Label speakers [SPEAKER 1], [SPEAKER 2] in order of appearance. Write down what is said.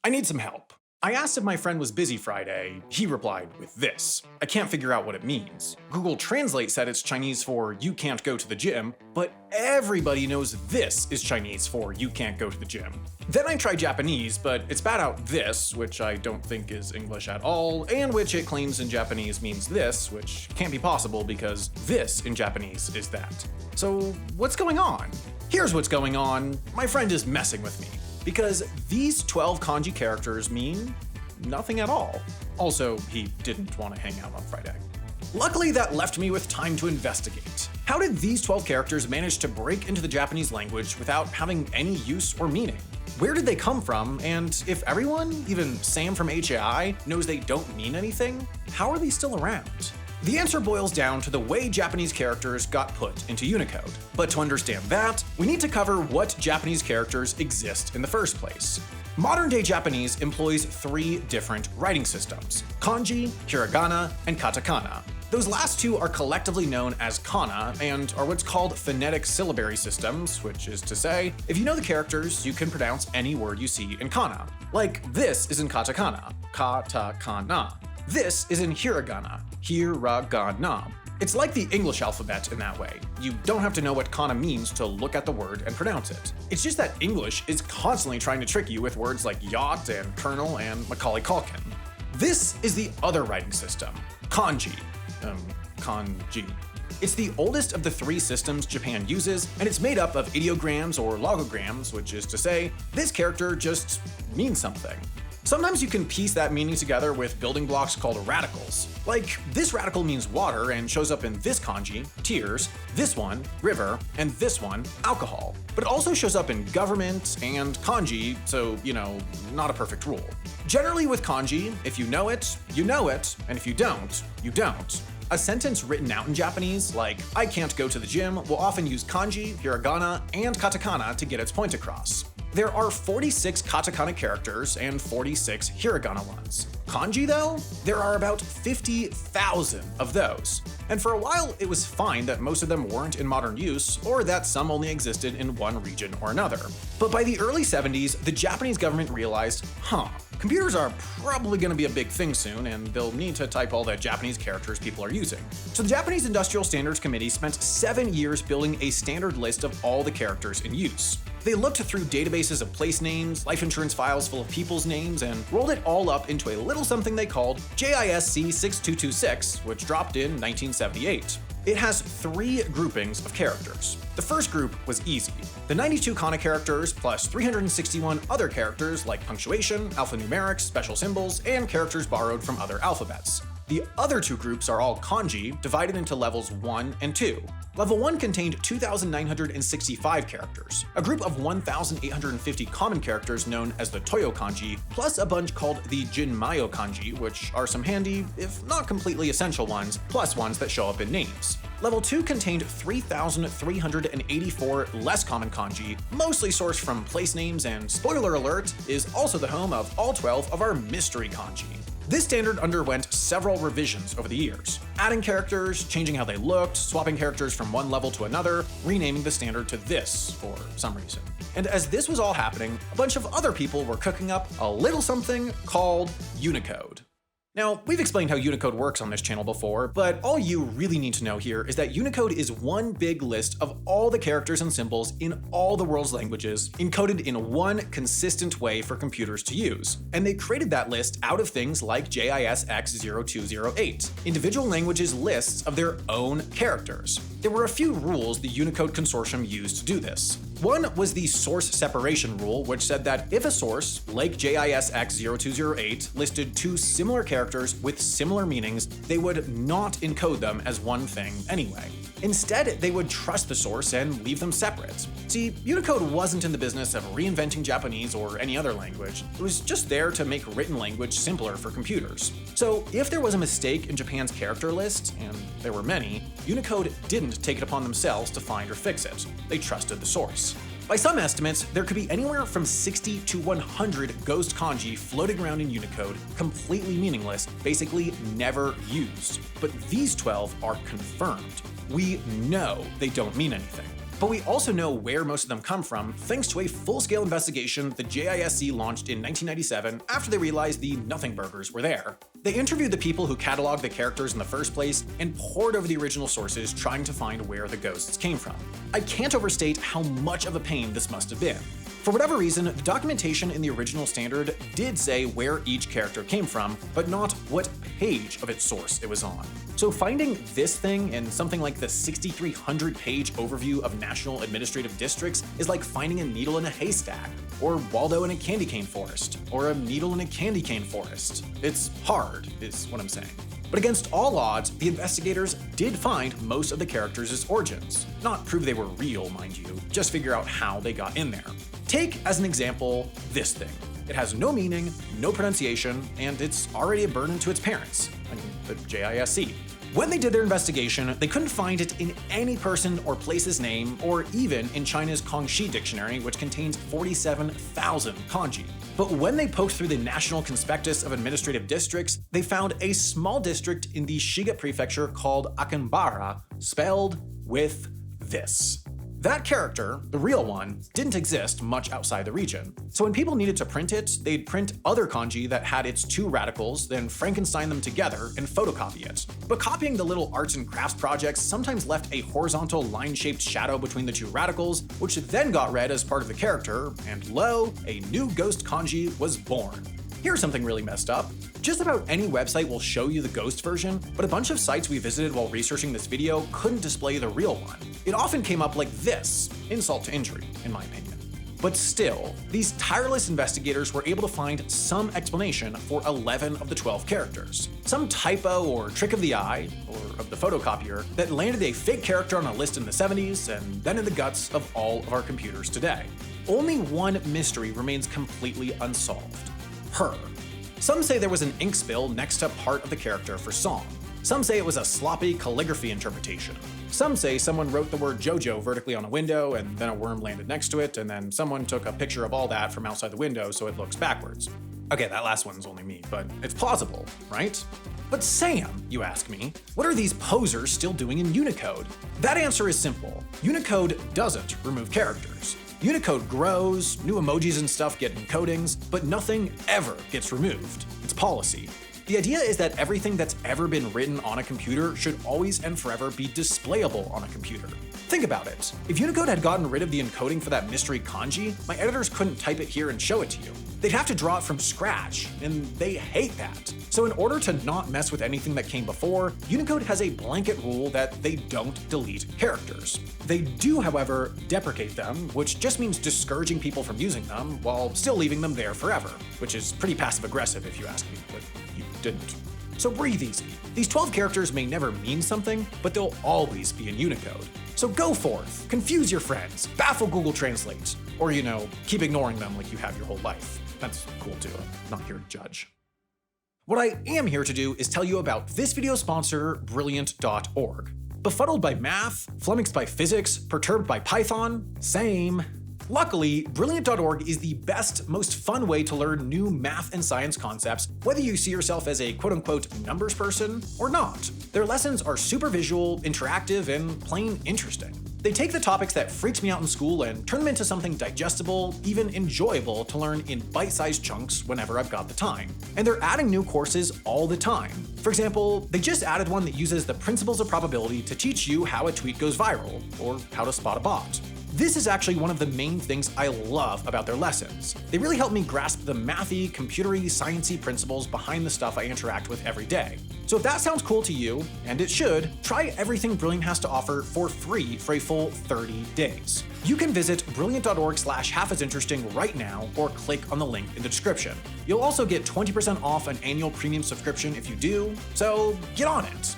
[SPEAKER 1] I need some help. I asked if my friend was busy Friday. He replied with this. I can't figure out what it means. Google Translate said it's Chinese for you can't go to the gym, but everybody knows this is Chinese for you can't go to the gym. Then I tried Japanese, but it spat out this, which I don't think is English at all, and which it claims in Japanese means this, which can't be possible because this in Japanese is that. So what's going on? Here's what's going on. My friend is messing with me. Because these 12 kanji characters mean nothing at all. Also, he didn't want to hang out on Friday. Luckily, that left me with time to investigate. How did these 12 characters manage to break into the Japanese language without having any use or meaning? Where did they come from? And if everyone, even Sam from HAI, knows they don't mean anything, how are they still around? The answer boils down to the way Japanese characters got put into Unicode. But to understand that, we need to cover what Japanese characters exist in the first place. Modern-day Japanese employs 3 different writing systems: kanji, hiragana, and katakana. Those last 2 are collectively known as kana and are what's called phonetic syllabary systems, which is to say, if you know the characters, you can pronounce any word you see in kana. Like this is in katakana, katakana. This is in hiragana, hiragana. It's like the English alphabet in that way. You don't have to know what kana means to look at the word and pronounce it. It's just that English is constantly trying to trick you with words like yacht and colonel and Macaulay Culkin. This is the other writing system, kanji. Kanji. It's the oldest of the 3 systems Japan uses, and it's made up of ideograms or logograms, which is to say, this character just means something. Sometimes you can piece that meaning together with building blocks called radicals. Like, this radical means water and shows up in this kanji, tears, this one, river, and this one, alcohol. But it also shows up in government and kanji, so, not a perfect rule. Generally with kanji, if you know it, and if you don't, you don't. A sentence written out in Japanese, like, I can't go to the gym, will often use kanji, hiragana, and katakana to get its point across. There are 46 katakana characters and 46 hiragana ones. Kanji, though, there are about 50,000 of those. And for a while, it was fine that most of them weren't in modern use, or that some only existed in one region or another. But by the early 70s, the Japanese government realized, computers are probably going to be a big thing soon, and they'll need to type all the Japanese characters people are using. So the Japanese Industrial Standards Committee spent 7 years building a standard list of all the characters in use. They looked through databases of place names, life insurance files full of people's names, and rolled it all up into a little something they called JISC 6226, which dropped in 1978. It has 3 groupings of characters. The first group was easy. The 92 kana characters plus 361 other characters like punctuation, alphanumerics, special symbols, and characters borrowed from other alphabets. The other 2 groups are all kanji, divided into levels 1 and 2. Level 1 contained 2,965 characters, a group of 1,850 common characters known as the Toyo kanji, plus a bunch called the Jinmyo kanji, which are some handy, if not completely essential ones, plus ones that show up in names. Level 2 contained 3,384 less common kanji, mostly sourced from place names, and spoiler alert, is also the home of all 12 of our mystery kanji. This standard underwent several revisions over the years, adding characters, changing how they looked, swapping characters from one level to another, renaming the standard to this for some reason. And as this was all happening, a bunch of other people were cooking up a little something called Unicode. Now, we've explained how Unicode works on this channel before, but all you really need to know here is that Unicode is one big list of all the characters and symbols in all the world's languages, encoded in one consistent way for computers to use. And they created that list out of things like JISX0208, individual languages' lists of their own characters. There were a few rules the Unicode Consortium used to do this. One was the source separation rule, which said that if a source, like JISX0208, listed 2 similar characters with similar meanings, they would not encode them as one thing anyway. Instead, they would trust the source and leave them separate. See, Unicode wasn't in the business of reinventing Japanese or any other language. It was just there to make written language simpler for computers. So if there was a mistake in Japan's character list, and there were many, Unicode didn't take it upon themselves to find or fix it. They trusted the source. By some estimates, there could be anywhere from 60 to 100 ghost kanji floating around in Unicode, completely meaningless, basically never used. But these 12 are confirmed. We know they don't mean anything. But we also know where most of them come from thanks to a full-scale investigation the JISC launched in 1997 after they realized the nothing burgers were there. They interviewed the people who cataloged the characters in the first place and pored over the original sources trying to find where the ghosts came from. I can't overstate how much of a pain this must have been. For whatever reason, the documentation in the original standard did say where each character came from, but not what page of its source it was on. So finding this thing in something like the 6,300-page overview of national administrative districts is like finding a needle in a haystack, or Waldo in a candy cane forest, or a needle in a candy cane forest. It's hard, is what I'm saying. But against all odds, the investigators did find most of the characters' origins. Not prove they were real, mind you, just figure out how they got in there. Take, as an example, this thing. It has no meaning, no pronunciation, and it's already a burden to its parents, I mean, the JISC. When they did their investigation, they couldn't find it in any person or place's name, or even in China's Kanji dictionary, which contains 47,000 kanji. But when they poked through the National Conspectus of Administrative Districts, they found a small district in the Shiga prefecture called Akanbara, spelled with this. That character, the real one, didn't exist much outside the region. So when people needed to print it, they'd print other kanji that had its two radicals, then Frankenstein them together and photocopy it. But copying the little arts and crafts projects sometimes left a horizontal line-shaped shadow between the two radicals, which then got read as part of the character, and lo, a new ghost kanji was born. Here's something really messed up. Just about any website will show you the ghost version, but a bunch of sites we visited while researching this video couldn't display the real one. It often came up like this, insult to injury, in my opinion. But still, these tireless investigators were able to find some explanation for 11 of the 12 characters. Some typo or trick of the eye, or of the photocopier, that landed a fake character on a list in the 70s and then in the guts of all of our computers today. Only one mystery remains completely unsolved. Her. Some say there was an ink spill next to part of the character for song. Some say it was a sloppy calligraphy interpretation. Some say someone wrote the word JoJo vertically on a window and then a worm landed next to it, and then someone took a picture of all that from outside the window so it looks backwards. Okay, that last one's only me, but it's plausible, right? But Sam, you ask me, what are these posers still doing in Unicode? That answer is simple. Unicode doesn't remove characters. Unicode grows, new emojis and stuff get encodings, but nothing ever gets removed. It's policy. The idea is that everything that's ever been written on a computer should always and forever be displayable on a computer. Think about it. If Unicode had gotten rid of the encoding for that mystery kanji, my editors couldn't type it here and show it to you. They'd have to draw it from scratch, and they hate that. So in order to not mess with anything that came before, Unicode has a blanket rule that they don't delete characters. They do, however, deprecate them, which just means discouraging people from using them while still leaving them there forever, which is pretty passive-aggressive if you ask me, but you didn't. So breathe easy. These 12 characters may never mean something, but they'll always be in Unicode. So go forth, confuse your friends, baffle Google Translate, or keep ignoring them like you have your whole life. That's cool too, I'm not here to judge. What I am here to do is tell you about this video sponsor, Brilliant.org. Befuddled by math, flummoxed by physics, perturbed by Python? Same. Luckily, Brilliant.org is the best, most fun way to learn new math and science concepts, whether you see yourself as a quote-unquote numbers person or not. Their lessons are super visual, interactive, and plain interesting. They take the topics that freaked me out in school and turn them into something digestible, even enjoyable to learn in bite-sized chunks whenever I've got the time. And they're adding new courses all the time. For example, they just added one that uses the principles of probability to teach you how a tweet goes viral, or how to spot a bot. This is actually one of the main things I love about their lessons. They really help me grasp the mathy, computery, sciencey principles behind the stuff I interact with every day. So if that sounds cool to you, and it should, try everything Brilliant has to offer for free for a full 30 days. You can visit brilliant.org/halfasinteresting right now, or click on the link in the description. You'll also get 20% off an annual premium subscription if you do, so get on it.